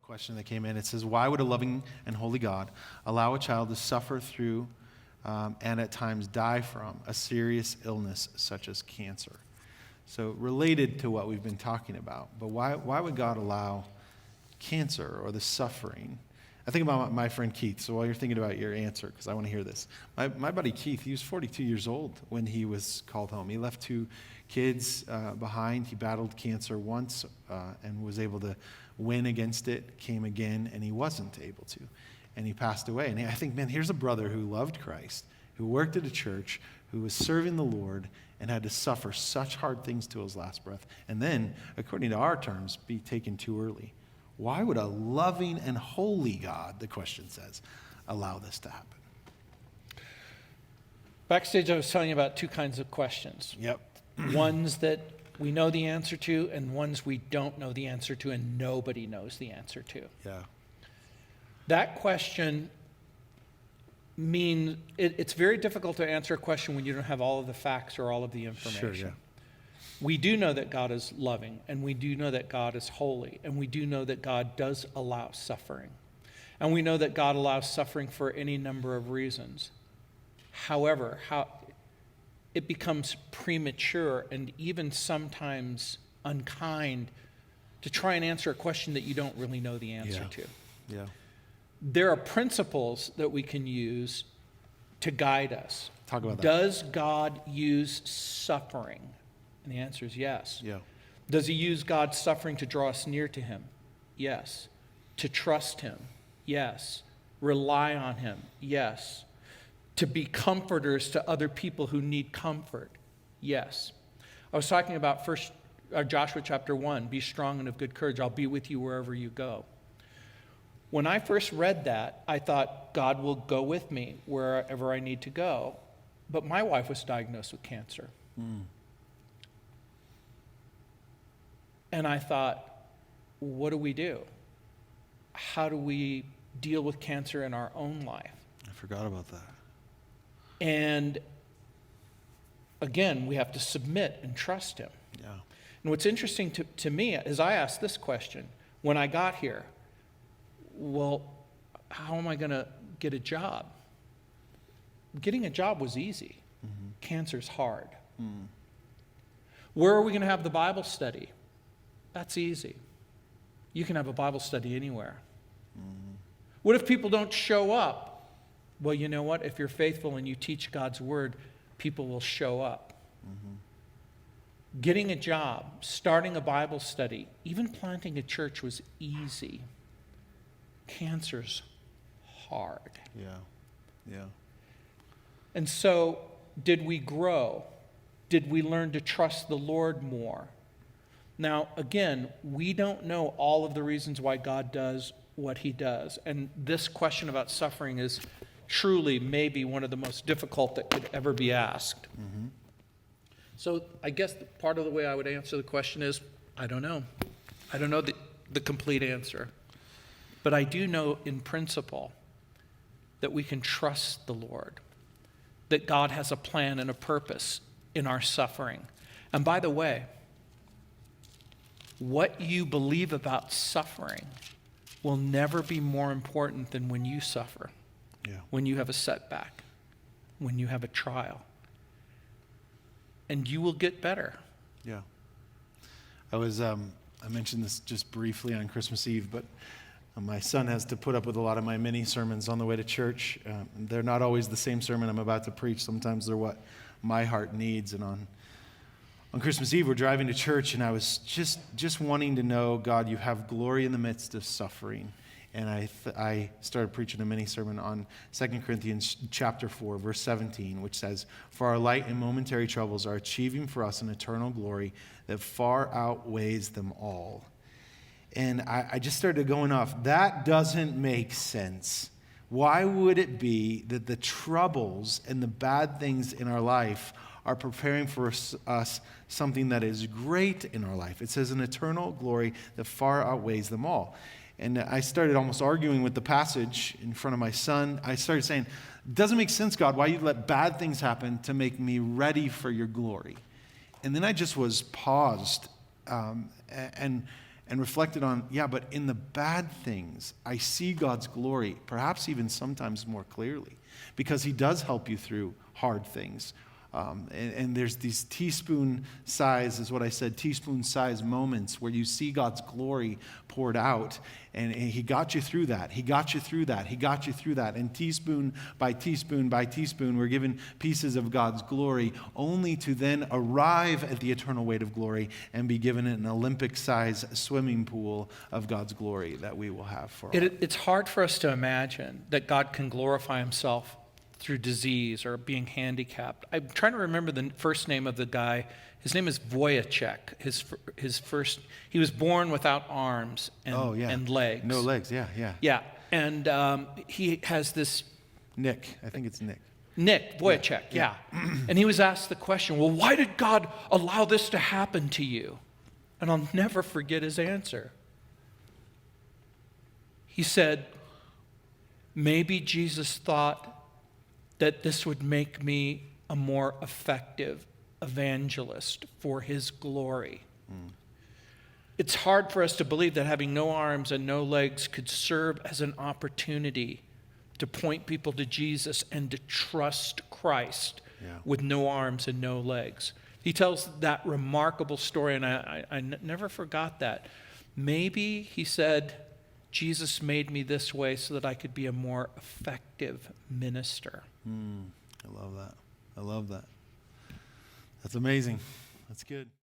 question that came in. It says, why would a loving and holy God allow a child to suffer through and at times die from a serious illness such as cancer? So related to what we've been talking about, but why would God allow cancer or the suffering? I think about my friend Keith. So while you're thinking about your answer, because I want to hear this. My buddy Keith, he was 42 years old when he was called home. He left 2 kids behind. He battled cancer once and was able to win against it, came again, and he wasn't able to. And he passed away. And I think, man, here's a brother who loved Christ, who worked at a church, who was serving the Lord, and had to suffer such hard things to his last breath. And then, according to our terms, be taken too early. Why would a loving and holy God, the question says, allow this to happen? Backstage, I was telling you about 2 kinds of questions. Yep. Ones that we know the answer to, and ones we don't know the answer to, and nobody knows the answer to. Yeah. That question means it's very difficult to answer a question when you don't have all of the facts or all of the information. Sure, yeah. We do know that God is loving, and we do know that God is holy, and we do know that God does allow suffering. And we know that God allows suffering for any number of reasons. However, it becomes premature and even sometimes unkind to try and answer a question that you don't really know the answer to. Yeah. There are principles that we can use to guide us. Talk about that. Does God use suffering? And the answer is yes. Yeah. Does he use God's suffering to draw us near to him? Yes. To trust him? Yes. Rely on him? Yes. To be comforters to other people who need comfort? Yes. I was talking about Joshua chapter 1, be strong and of good courage. I'll be with you wherever you go. When I first read that, I thought, God will go with me wherever I need to go. But my wife was diagnosed with cancer. And I thought, what do we do? How do we deal with cancer in our own life? I forgot about that. And again, we have to submit and trust him. Yeah. And what's interesting to me is I asked this question when I got here. Well, how am I going to get a job? Getting a job was easy. Mm-hmm. Cancer's hard. Where are we going to have the Bible study? That's easy. You can have a Bible study anywhere. What if people don't show up? Well, you know what? If you're faithful and you teach God's word, people will show up. Getting a job, starting a Bible study, even planting a church was easy. Cancer's hard. Yeah. And so, did we grow? Did we learn to trust the Lord more? Now, again, we don't know all of the reasons why God does what he does. And this question about suffering is truly maybe one of the most difficult that could ever be asked. So I guess part of the way I would answer the question is, I don't know. I don't know the complete answer. But I do know in principle that we can trust the Lord, that God has a plan and a purpose in our suffering. And by the way, what you believe about suffering will never be more important than when you suffer, when you have a setback, when you have a trial. And you will get better. Yeah. I mentioned this just briefly on Christmas Eve, but my son has to put up with a lot of my mini sermons on the way to church. They're not always the same sermon I'm about to preach. Sometimes they're what my heart needs. And on Christmas Eve, we're driving to church, and I was just wanting to know, God, you have glory in the midst of suffering. And I started preaching a mini sermon on 2 Corinthians chapter 4, verse 17, which says, for our light and momentary troubles are achieving for us an eternal glory that far outweighs them all. And I just started going off. That doesn't make sense. Why would it be that the troubles and the bad things in our life are preparing for us something that is great in our life? It says an eternal glory that far outweighs them all. And I started almost arguing with the passage in front of my son. I started saying, it doesn't make sense, God, why you let bad things happen to make me ready for your glory. And then I just was paused and and reflected on, yeah, but in the bad things, I see God's glory, perhaps even sometimes more clearly, because he does help you through hard things. And there's these teaspoon size, is what I said, teaspoon size moments where you see God's glory poured out. And he got you through that. He got you through that. He got you through that. And teaspoon by teaspoon by teaspoon, we're given pieces of God's glory, only to then arrive at the eternal weight of glory and be given an Olympic-size swimming pool of God's glory that we will have for all. It's hard for us to imagine that God can glorify himself through disease or being handicapped. I'm trying to remember the first name of the guy. His name is Wojciech. He was born without arms and legs. No legs, yeah. Yeah, and he has this... Nick, I think it's Nick. Nick Wojciech, yeah. And he was asked the question, well, why did God allow this to happen to you? And I'll never forget his answer. He said, maybe Jesus thought that this would make me a more effective evangelist for his glory. It's hard for us to believe that having no arms and no legs could serve as an opportunity to point people to Jesus and to trust Christ with no arms and no legs. He tells that remarkable story, and I never forgot that. Maybe, he said, Jesus made me this way so that I could be a more effective minister. I love that. I love that. That's amazing. That's good.